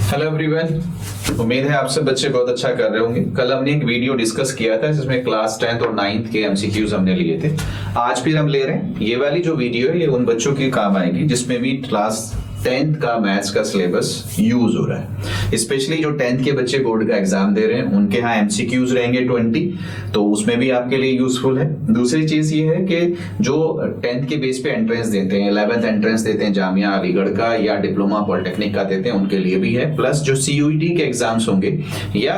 Hello everyone, उम्मीद है आप सब बच्चे बहुत अच्छा कर रहे होंगे। कल हमने एक वीडियो डिस्कस किया था जिसमें क्लास 10th और 9th के एमसीक्यूज हमने लिए थे। आज फिर हम ले रहे हैं ये वाली जो वीडियो है, ये उन बच्चों के काम आएगी जिसमें भी क्लास 10th का मैथ्स का सिलेबस यूज हो रहा है। स्पेशली जो 10th के बच्चे बोर्ड का एग्जाम दे रहे हैं उनके यहाँ एमसीक्यूज रहेंगे 20, तो उसमें भी आपके लिए यूजफुल है। दूसरी चीज ये है कि जो 10th के बेस पे एंट्रेंस देते हैं, 11th एंट्रेंस देते हैं जामिया अलीगढ़ का या डिप्लोमा पॉलिटेक्निक का देते हैं, उनके लिए भी है। प्लस जो सीयूईटी के एग्जाम्स होंगे या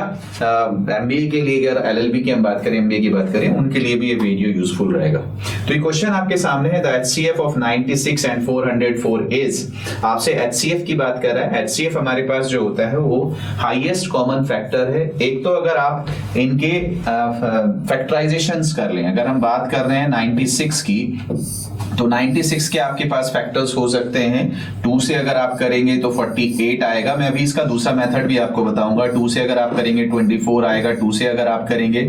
एमबीए के लिए, अगर एलएलबी की हम बात करें, एमबीए की बात करें, उनके लिए भी ये वीडियो यूजफुल रहेगा। तो ये क्वेश्चन आपके सामने है, the HCF of 96 and 404 is. आपसे एचसीएफ की बात कर रहा है। एचसीएफ हमारे पास जो होता है वो हाईएस्ट कॉमन फैक्टर है। एक तो अगर आप इनके फैक्टराइजेशंस कर लें, अगर हम बात कर रहे हैं 96 की, तो 96 के आपके पास फैक्टर्स हो सकते हैं। 2 से अगर आप करेंगे तो 48 आएगा। मैं अभी इसका दूसरा मेथड भी आपको बताऊंगा। 2 से अगर आप करेंगे 24 आएगा। 2 से अगर आप करेंगे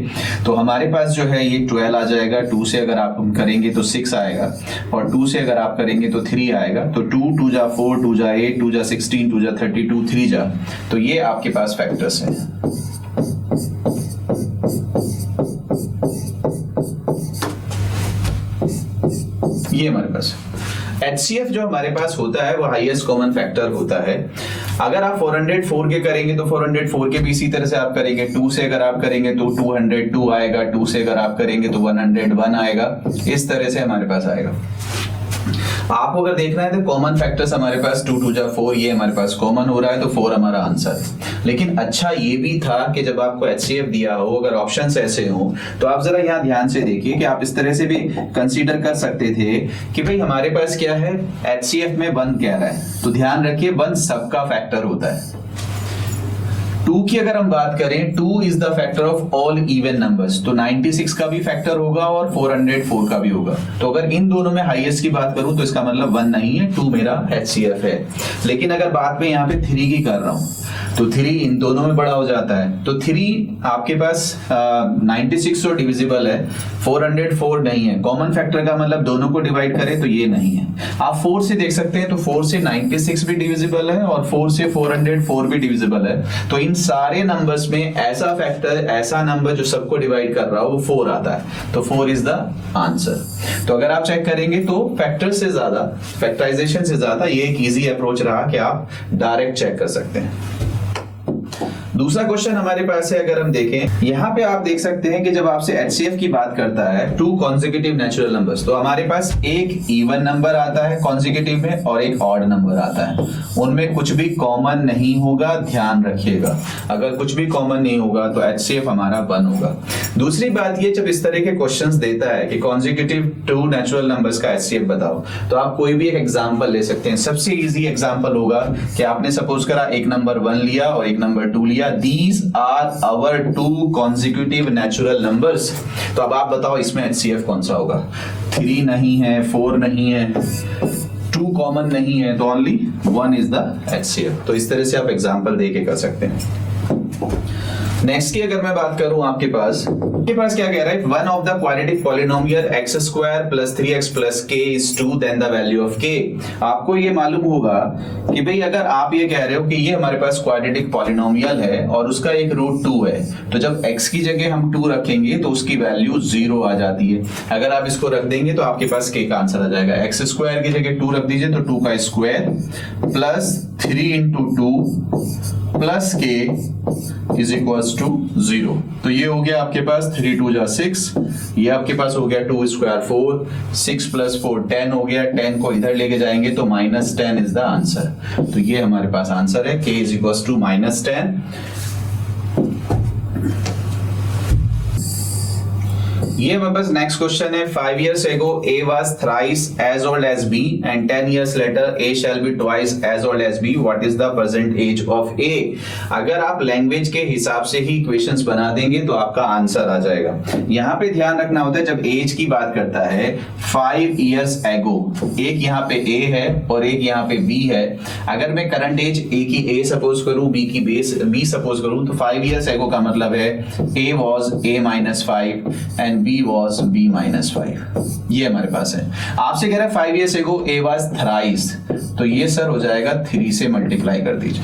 तो हमारे पास जो है ये 12 आ जाएगा। 2 से अगर आप करेंगे तो 6 आएगा, और 2 से अगर आप करेंगे तो 3 आएगा। तो 2 2 जा 4, 2 जा 8, 2 जा 16, 2 जा 32, 3 जा, तो ये आपके पास फैक्टर्स हैं। ये हमारे पास HCF जो हमारे पास होता है वो हाईएस्ट कॉमन फैक्टर होता है। अगर आप 404 के करेंगे तो 404 के भी इसी तरह से आप करेंगे। 2 से अगर आप करेंगे तो 202 आएगा। 2 से अगर आप करेंगे तो 101 आएगा। इस तरह से हमारे पास आएगा। आपको अगर देखना है तो कॉमन फैक्टर्स हमारे पास 2 2 जा 4, ये हमारे पास कॉमन हो रहा है, तो 4 हमारा आंसर है। लेकिन अच्छा ये भी था कि जब आपको HCF दिया हो, अगर ऑप्शंस ऐसे हो, तो आप जरा यहाँ ध्यान से देखिए कि आप इस तरह से भी कंसीडर कर सकते थे कि भाई हमारे पास क्या है, HCF में 1 कह रहा है, तो ध्यान रखिए 1 सबका फैक्टर होता है। 2 की अगर हम बात करें, 2 is the factor of all even numbers, तो 96 का भी फैक्टर होगा और 404 का भी होगा। तो अगर इन दोनों में हाईएस्ट की बात करूं तो इसका मतलब 1 नहीं है, 2 मेरा HCF है। लेकिन अगर बात में यहाँ पे 3 की कर रहा हूं तो 3 इन दोनों में बड़ा हो जाता है। तो 3 आपके पास 96 तो डिविजिबल है, 404 नहीं है। कॉमन फैक्टर का मतलब दोनों को डिवाइड करें तो ये नहीं है। आप 4 से देख सकते हैं, तो 4 से 96 भी डिविजिबल है और 4 से 404 भी डिविजिबल है। तो इन सारे नंबर्स में ऐसा फैक्टर, ऐसा नंबर जो सबको डिवाइड कर रहा हो वो 4 आता है, तो 4 इज द आंसर। तो अगर आप चेक करेंगे तो फैक्टर से ज्यादा, फैक्टराइजेशन से ज्यादा ये एक इजी अप्रोच रहा कि आप डायरेक्ट चेक कर सकते हैं। दूसरा क्वेश्चन हमारे पास है, अगर हम देखें यहाँ पे आप देख सकते हैं कि जब आपसे HCF की बात करता है 2 कॉन्सेक्यूटिव नेचुरल नंबर्स, तो हमारे पास एक इवन नंबर आता है कॉन्सेक्यूटिव में और एक ऑड नंबर आता है। उनमें कुछ भी कॉमन नहीं होगा, ध्यान रखिएगा। अगर कुछ भी कॉमन नहीं होगा तो HCF हमारा 1 होगा। दूसरी बात ये, जब इस तरह के क्वेश्चंस देता है कि कॉन्सेक्यूटिव 2 नेचुरल नंबर्स का HCF बताओ, तो आप कोई भी एक एग्जांपल ले सकते हैं। सबसे इजी एग्जांपल होगा कि आपने सपोज करा एक नंबर 1 लिया और एक नंबर 2 लिया। These are our 2 consecutive natural numbers। तो अब आप बताओ इसमें HCF कौन सा होगा। 3 नहीं है, 4 नहीं है, 2 कॉमन नहीं है, तो ओनली 1 इज द HCF। तो इस तरह से आप एग्जांपल देके कर सकते हैं। नेक्स्ट की अगर मैं बात करूं, आपके पास क्या कह रहा है, one of the quadratic polynomial x square plus 3x plus k is 2 then the value of k। आपको ये मालूम होगा कि भाई अगर आप ये कह रहे हो कि ये हमारे पास क्वाड्रेटिक पॉलिनोमियल है और उसका एक रूट 2 है, तो जब x की जगह हम 2 रखेंगे तो उसकी वैल्यू 0 आ जाती है। अगर आप इसको रख देंगे तो आपके पास k का आंसर आ जाएगा। x स्क्वायर की जगह 2 रख दीजिए तो 2 का square plus 3 into 2 plus k is equals to 0। तो ये हो गया आपके पास 3 2 जा 6, ये आपके पास हो गया 2 स्क्वायर 4, 6 प्लस 4 10 हो गया। 10 को इधर लेके जाएंगे तो -10 इज द आंसर। तो ये हमारे पास आंसर है, k इज इक्वल्स टू -10। ये हमारे पास नेक्स्ट क्वेश्चन है, 5 years ago A was thrice as old as B and 10 years later A shall be twice as old as B. What is the present age of A? अगर आप language के हिसाब से ही equations बना देंगे तो आपका आंसर आ जाएगा। यहाँ पे ध्यान रखना होता है, जब एज की बात करता है 5 years ago, एक यहाँ पे A है और एक यहाँ पे B है। अगर मैं करंट एज A की A सपोज करूं, B की B सपोज करूं, तो 5 years ago का मतलब है A was A-5 and B b was b minus 5। ये हमारे पास है। आपसे कह रहा है 5 years ago a was thrice, तो ये सर हो जाएगा 3 से मल्टीप्लाई कर दीजिए।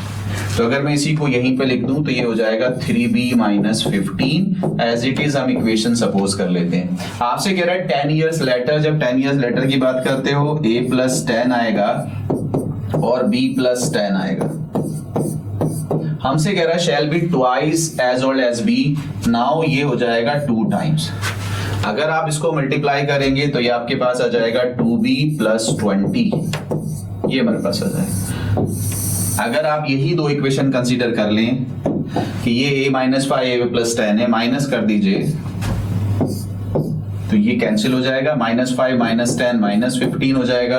तो अगर मैं इसी को यहीं पे लिख दूं तो ये हो जाएगा 3b minus 15 as it is. हम इक्वेशन सपोज कर लेते हैं। आपसे कह रहा है 10 years later, जब 10 years later की बात करते हो a plus 10 आएगा और b plus 10 आएगा। हमसे कह रहा है shall be twice as old as b, now ये हो जाएगा 2 times। अगर आप इसको मल्टीप्लाई करेंगे तो ये आपके पास आ जाएगा 2b plus 20, ये हमारे पास आ जाएगा। अगर आप यही दो इक्वेशन कंसीडर कर लें कि ये a minus 5 a plus 10 है, माइनस कर दीजिए तो ये कैंसिल हो जाएगा, -5 -10 -15 हो जाएगा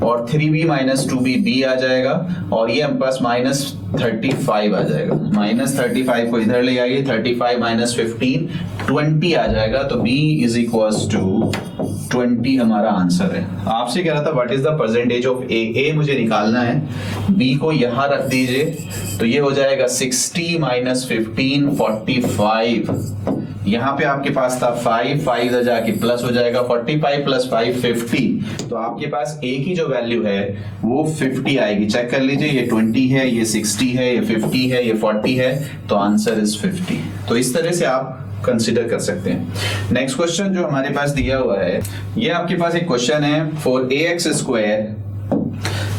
और 3b minus 2b b आ जाएगा और ये हम पास -35 आ जाएगा। -35 को इधर ले आइए, 35 minus 15 20 आ जाएगा। तो b is equals to 20 हमारा आंसर है। आपसे कह रहा था what is the percentage of a मुझे निकालना है, b को यहां रख दीजिए तो ये हो जाएगा 60 minus 15 45। यहाँ पे आपके पास था 5 जाके प्लस हो जाएगा 45 plus 5 50। तो आपके पास a की जो वैल्यू है वो 50 आएगी। चेक कर लीजिए, ये 20 है, ये 60 है, ये 50 है, ये 40 है, तो आंसर इज 50। तो इस तरह से आप कंसीडर कर सकते हैं। नेक्स्ट क्वेश्चन जो हमारे पास दिया हुआ है, ये आपके पास एक क्वेश्चन है for ax square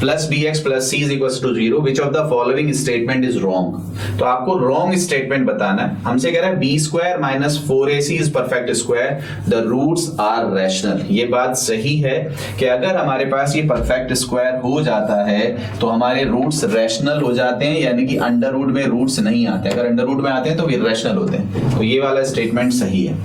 plus bx plus c is equals to 0, which of the following statement is wrong. तो आपको रॉन्ग स्टेटमेंट बताना है। हमसे कह रहा है b square minus 4ac is perfect square, the roots are rational. ये बात सही है कि अगर हमारे पास ये परफेक्ट स्क्वायर हो जाता है तो हमारे रूट्स रैशनल हो जाते हैं, यानी कि अंडर रूट में रूट्स नहीं आते। अगर अंडर रूट में आते हैं तो इरैशनल होते हैं। तो ये वाला स्टेटमेंट सही है।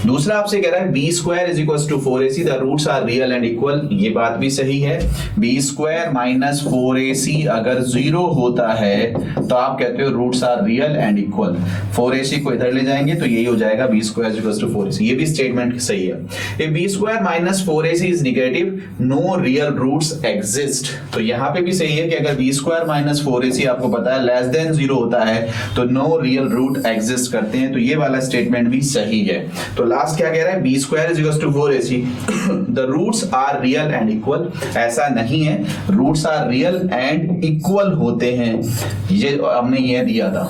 दूसरा आपसे कह रहा है b square is equals to 4ac, the roots are real and equal. ये बात भी सही है। b स्क्वायर माइनस 4ac अगर 0 होता है तो आप कहते हो roots are real and equal. 4ac को इधर ले जाएंगे तो यही हो जाएगा b square equals to 4ac। ये भी स्टेटमेंट सही है। if b square minus 4ac is negative, no real roots exist. तो यहां पे भी सही है कि अगर b स्क्वायर माइनस 4ac आपको पता है लेस देन 0 होता है तो नो रियल रूट एग्जिस्ट करते हैं। तो ये वाला स्टेटमेंट भी सही है। तो लास्ट क्या कह रहा है, b square is equals to 4ac, the roots are real and equal. ऐसा नहीं है, roots are real and equal होते हैं। ये हमने ये दिया था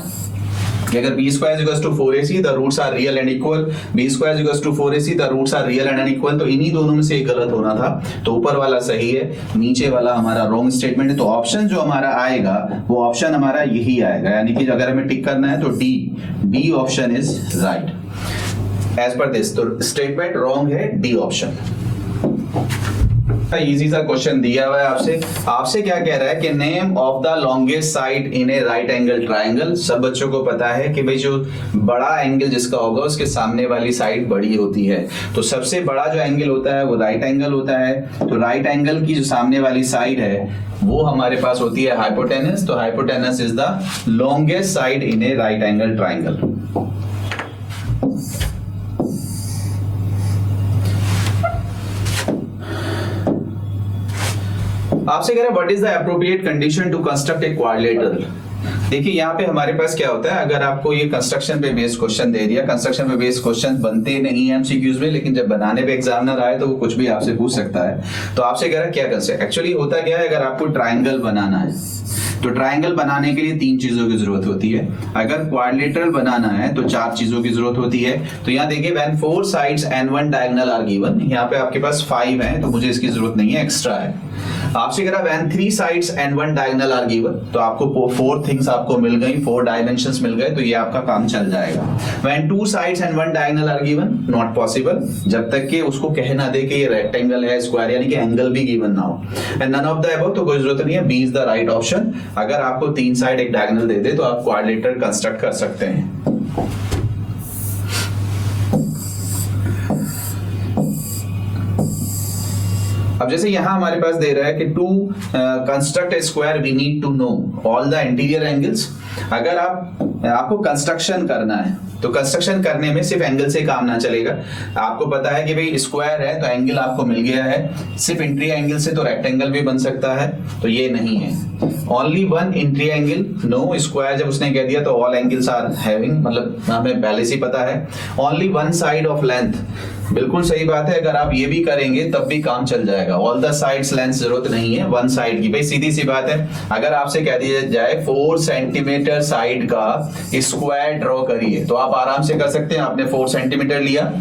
कि अगर b square equals to 4ac the roots are real and equal, b square equals to 4ac the roots are real and unequal. तो इन्हीं दोनों में से एक गलत होना था। तो ऊपर वाला सही है, नीचे वाला हमारा रॉन्ग स्टेटमेंट है। तो ऑप्शन जो हमारा आएगा वो ऑप्शन हमारा यही आएगा, यानी कि अगर हमें टिक करना है तो D option is right as per this. तो स्टेटमेंट रॉन्ग है, डी ऑप्शन। इजी सा क्वेश्चन दिया हुआ है आपसे क्या कह रहा है कि name of the longest side in a right angle triangle. सब बच्चों को पता है कि भाई जो बड़ा एंगल जिसका होगा उसके सामने वाली साइड बड़ी होती है। तो सबसे बड़ा जो एंगल होता है वो राइट एंगल होता है। तो राइट एंगल की जो सामने वाली साइड है वो हमारे पास होती है हाइपोटेनस। तो hypotenuse is the longest side in a right angle triangle. आपसे कह रहा है what is the appropriate condition to construct a quadrilateral. देखिए यहाँ पे हमारे पास क्या होता है, अगर आपको ये कंस्ट्रक्शन पे बेस्ड क्वेश्चन दे दिया, कंस्ट्रक्शन पे बेस्ड क्वेश्चन बनते नहीं है एमसीक्यूज में, लेकिन जब बनाने पे एग्जामिनर आए तो वो कुछ भी आपसे पूछ सकता है। तो आपसे कह रहा है क्या कंस्ट्रक्ट, एक्चुअली होता क्या है, अगर आपको ट्राइंगल बनाना है तो ट्राइंगल बनाने के लिए 3 चीजों की जरूरत होती है। अगर क्वाड्रिलेटरल बनाना है तो 4 चीजों की जरूरत होती है। तो यहाँ देखिए when 4 sides and 1 diagonal are given, यहाँ पे आपके पास 5 है तो मुझे इसकी जरूरत नहीं है, एक्स्ट्रा है। आपसे कह रहा है when 3 sides and 1 diagonal are given, तो आपको 4 थिंग्स आपको मिल गई, 4 डायमेंशंस मिल गए, तो ये आपका काम चल जाएगा। When 2 sides and 1 diagonal are given, not possible, जब तक कि उसको कहना दे कि ये रेक्टेंगल है, स्क्वायर, यानी कि एंगल भी गिवन ना हो। And none of the above, तो कोई जरूरत नहीं है, B is the right option. अगर आपको 3 साइड एक डायगोनल दे दे तो आप क्वाड्रिलेटरल कंस्ट्रक्ट कर सकते हैं। अब जैसे यहां हमारे पास दे रहा है कि to construct a square we need to know all the interior angles. अगर आपको कंस्ट्रक्शन करना है तो कंस्ट्रक्शन करने में सिर्फ एंगल से काम ना चलेगा। आपको पता है कि भाई स्क्वायर है तो एंगल आपको मिल गया है, सिर्फ इंटीरियर एंगल से तो रेक्टेंगल भी बन सकता है, तो ये नहीं है। Only one interior angle, no square जब उसने कह दिया तो ऑल एंगल्स आर हैविंग, मतलब हमें पहले से पता है। Only one side of length, बिल्कुल सही बात है, अगर आप ये भी करेंगे तब भी काम चल जाएगा। ऑल द साइड्स लेंथ जरूरत नहीं है, वन साइड की। भाई सीधी सी बात है, अगर आपसे कह दिया जाए 4 सेंटीमीटर साइड का स्क्वायर ड्रॉ करिए तो आप आराम से कर सकते हैं। आपने 4 सेंटीमीटर लिया,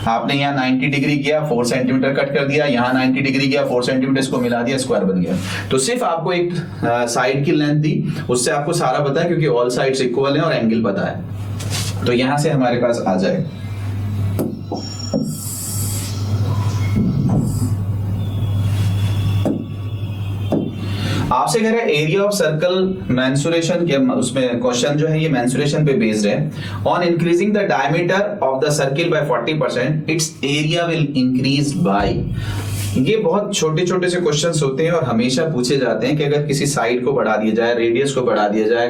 आपने यहाँ 90 डिग्री किया, 4 सेंटीमीटर कट कर दिया, यहाँ 90 डिग्री किया, 4 सेंटीमीटर इसको मिला दिया, स्क्वायर बन गया। तो सिर्फ आपको एक साइड की लेंथ दी, उससे आपको सारा पता है, क्योंकि ऑल साइड्स इक्वल है और एंगल पता है। तो यहां से हमारे पास आ जाए आपसे कह रहा है एरिया ऑफ सर्कल मेंसुरेशन के, उसमें क्वेश्चन जो है ये मेंसुरेशन पे बेस्ड है। On increasing the diameter of the circle by 40% its area will increase by. ये बहुत छोटे छोटे से क्वेश्चंस होते हैं और हमेशा पूछे जाते हैं कि अगर किसी साइड को बढ़ा दिया जाए, रेडियस को बढ़ा दिया जाए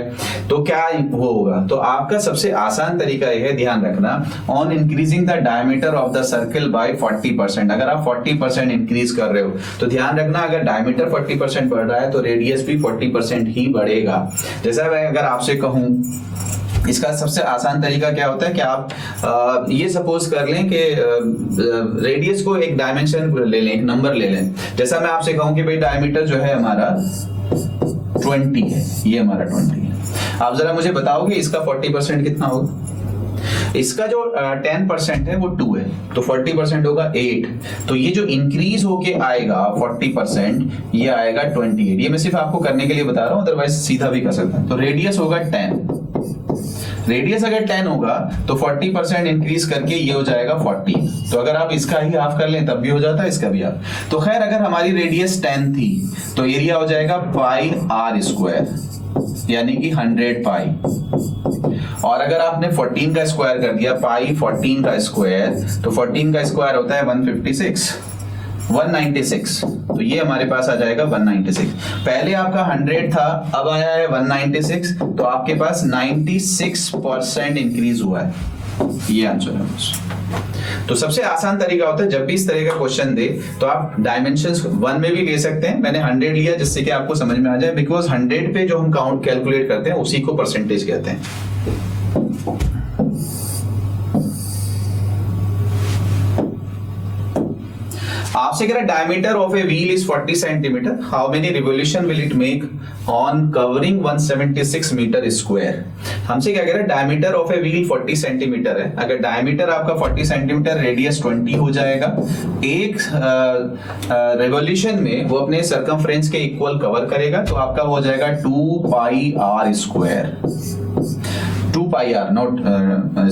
तो क्या वो होगा। तो आपका सबसे आसान तरीका यह है, ध्यान रखना, on increasing the diameter of the circle by 40%। अगर आप 40% इंक्रीज कर रहे हो तो ध्यान रखना, अगर डायमीटर 40% बढ़ रहा है तो रेडियस भी 40% ही बढ़ेगा। जैसा मैं अगर आपसे कहूं, इसका सबसे आसान तरीका क्या होता है कि आप ये सपोज कर लें कि रेडियस को एक डायमेंशन ले लें, एक नंबर ले लें। जैसा मैं आपसे कहूं कि भाई डायमीटर जो है हमारा 20 है, ये हमारा 20 है। आप जरा मुझे बताओगे इसका 40% कितना होगा। इसका जो 10% है वो 2 है, तो 40% होगा 8। तो ये जो इंक्रीज होके आएगा 40%, ये आएगा 28। ये मैं सिर्फ आपको करने के लिए बता रहा हूं, अदरवाइज सीधा भी कर सकता हूं। तो रेडियस होगा 10, रेडियस अगर 10 होगा तो 40% इंक्रीज करके ये हो जाएगा 40। तो अगर आप इसका ही हाफ कर लें तब भी हो जाता है, इसका भी हाफ। तो खैर अगर हमारी रेडियस 10 थी तो एरिया हो जाएगा पाई आर स्क्वायर, यानी कि 100 पाई। और अगर आपने 14 का स्क्वायर कर दिया, पाई 14 का स्क्वायर, तो 14 का स्क्वायर होता है 196। तो ये हमारे पास आ जाएगा 196। पहले आपका 100 था, अब आया है 196, तो आपके पास 96% इंक्रीज हुआ है। ये आंसर है। तो सबसे आसान तरीका होता है, जब भी इस तरह का क्वेश्चन दे तो आप डायमेंशंस 1 में भी ले सकते हैं। मैंने 100 लिया जिससे कि आपको समझ में आ जाए, बिकॉज 100 पे जो हम काउंट कैलकुलेट करते हैं उसी को परसेंटेज कहते हैं। आपसे कह रहा है diameter of a wheel is 40 centimetre, how many revolution will it make on covering 176 metre square. हमसे क्या कह रहा है, diameter of a wheel 40 centimetre है। अगर डायमीटर आपका 40 सेंटीमीटर, रेडियस 20 हो जाएगा। एक रिवोल्यूशन में वो अपने सर्कमफ्रेंस के इक्वल कवर करेगा, तो आपका वो हो जाएगा 2 pi R square. 2 pi R naught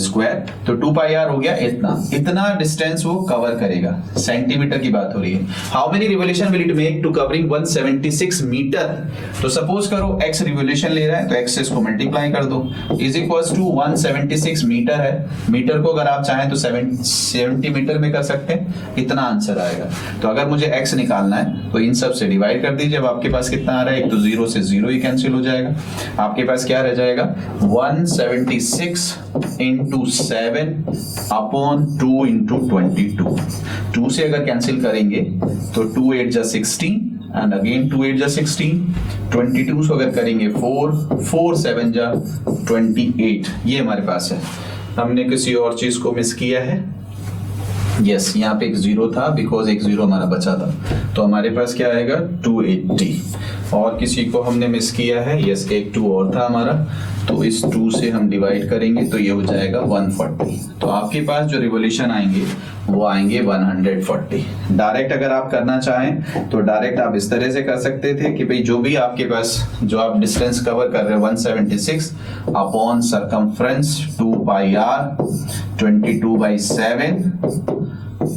square, तो 2 पाई आर हो गया इतना डिस्टेंस वो कवर करेगा। सेंटीमीटर की बात हो रही है। How many revolution will it make to covering 176 metre. तो सपोज करो x रिवोल्यूशन ले रहा है, तो x से इसको मल्टीप्लाई कर दो, इज इक्वल्स टू 176 मीटर है। मीटर को अगर आप चाहें तो 70 मीटर में कर सकते हैं, इतना आंसर आएगा। तो अगर मुझे x निकालना है तो इन सब से डिवाइड कर दीजिए। अब आपके पास कितना आ रहा है, एक तो 0 से 0 ही कैंसिल हो जाएगा। आपके पास क्या रह जाएगा, 176 into 7 upon 2 into 22। 2 से अगर कैंसिल करेंगे तो 2 8 जा 16 and again 2 8 जा 16, 22 से अगर करेंगे 4 7 जा 28। ये हमारे पास है। हमने किसी और चीज को मिस किया है, यस, यहाँ पे एक 0 था, बिकॉज एक 0 हमारा बचा था। तो हमारे पास क्या आएगा 280। और किसी को हमने मिस किया है, यस, एक 2 और था हमारा, तो इस 2 से हम डिवाइड करेंगे तो ये हो जाएगा 140। तो आपके पास जो रिवोल्यूशन आएंगे वो आएंगे 140। डायरेक्ट अगर आप करना चाहें तो डायरेक्ट आप इस तरह से कर सकते थे कि भाई जो भी आपके पास, जो आप डिस्टेंस कवर कर रहे हैं 176 upon circumference 2 pi R, 22/7,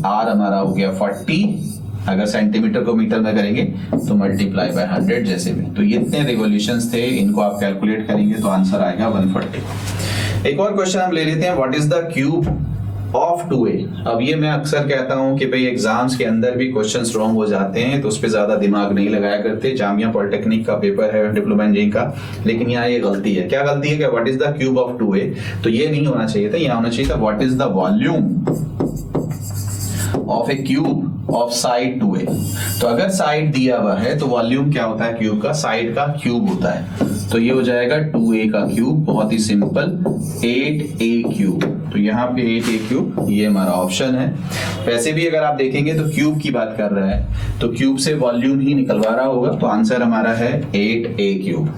R हमारा हो गया 40। अगर सेंटीमीटर को मीटर में करेंगे तो मल्टीप्लाई बाय 100 जैसे भी। तो ये इतने रिवोल्यूशंस थे, इनको आप कैलकुलेट करेंगे तो आंसर आएगा 140। एक और क्वेश्चन हम ले लेते हैं, what is the cube of 2a। अब ये मैं अक्सर कहता हूं कि भाई एग्जाम्स के अंदर भी क्वेश्चंस रॉन्ग हो जाते हैं, तो उस पर ज्यादा दिमाग नहीं लगाया करते। जामिया पॉलिटेक्निक का पेपर है, डिप्लोमा इंजीनियरिंग का, लेकिन यहाँ ये गलती है। क्या गलती है कि what is the cube of 2a, तो ये नहीं होना चाहिए था, यहाँ होना चाहिए था what is the volume of a cube of side 2a। तो अगर साइड दिया हुआ है तो वॉल्यूम क्या होता है क्यूब का, साइड का क्यूब होता है। तो ये हो जाएगा 2a का क्यूब, बहुत ही सिंपल 8a क्यूब। तो यहाँ पे 8a क्यूब ये हमारा ऑप्शन है। वैसे भी अगर आप देखेंगे तो क्यूब की बात कर रहा है तो क्यूब से वॉल्यूम ही निकलवा रहा होगा, तो आंसर हमारा है 8a क्यूब।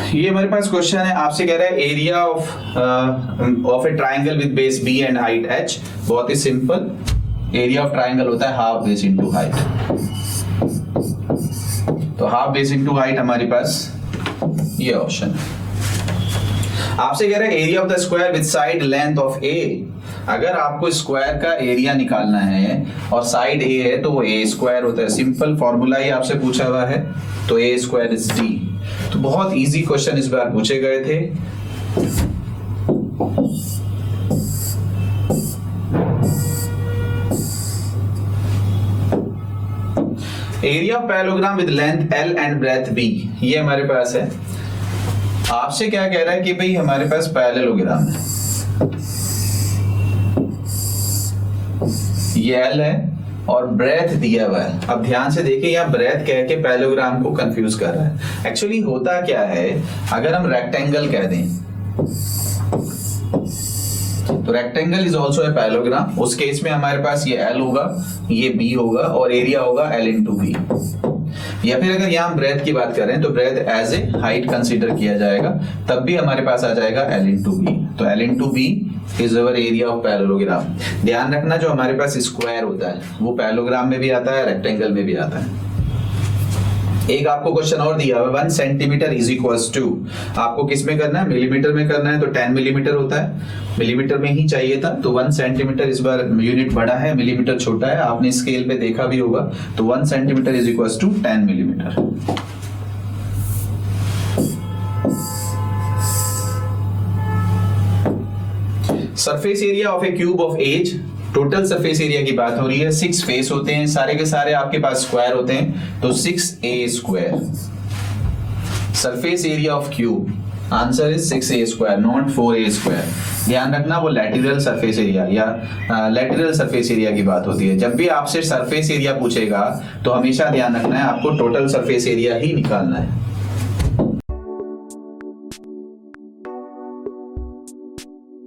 ये हमारे पास क्वेश्चन है, आपसे कह रहा है area of A triangle with base b and height h। बहुत ही सिंपल, एरिया ऑफ ट्राइंगल होता है हाफ बेस इनटू हाइट। तो हाफ बेस इनटू हाइट हमारे पास ये ऑप्शन है। आपसे कह रहा है area of the square with side length of a। अगर आपको स्क्वायर का एरिया निकालना है और साइड a है तो वो a स्क्वायर होता है। सिंपल फॉर्मूला ही आपसे पूछा हुआ है, तो a स्क्वायर इज d। तो बहुत इजी क्वेश्चन इस बार पूछे गए थे। Area of parallelogram with length l and breadth b, ये हमारे पास है। आपसे क्या कह रहा है कि भाई हमारे पास पैरेललोग्राम है, ये l है और ब्रेथ दिया हुआ है। अब ध्यान से देखिए, यहाँ ब्रेथ कह के पैरेललोग्राम को कंफ्यूज कर रहा है। एक्चुअली होता क्या है, अगर हम रेक्टेंगल कह दें तो rectangle is also a parallelogram. उस केस में हमारे पास ये l होगा, ये b होगा और एरिया होगा l इंटू बी। या फिर अगर यहाँ ब्रेथ की बात करें तो breadth as a height consider किया जाएगा, तब भी हमारे पास आ जाएगा l इंटू बी। तो l into B is our area of parallelogram. ध्यान रखना, जो हमारे पास स्क्वायर होता है वो पैरेललोग्राम में भी आता है, रेक्टेंगल में भी आता है। एक आपको क्वेश्चन और दिया हुआ, 1 सेंटीमीटर इज इक्वल्स टू, आपको किस में करना है, मिलीमीटर में करना है। तो 10 मिलीमीटर होता है, मिलीमीटर में ही चाहिए था। तो 1 सेंटीमीटर इस बार यूनिट बड़ा है, मिलीमीटर छोटा है, आपने स्केल पे देखा भी होगा। तो 1 centimetre is equals to 10 millimetre. Surface area of a cube of edge, total surface area की बात हो रही है। 6 फेस होते हैं, सारे के सारे आपके पास स्क्वायर होते हैं, तो 6a square. Surface area of cube, answer is 6a square, not 4a square. ध्यान रखना, वो लैटेरल सरफेस एरिया या लैटेरल सरफेस एरिया की बात होती है। जब भी आपसे सरफेस एरिया पूछेगा तो हमेशा ध्यान रखना है आपको टोटल सरफेस एरिया ही निकालना है।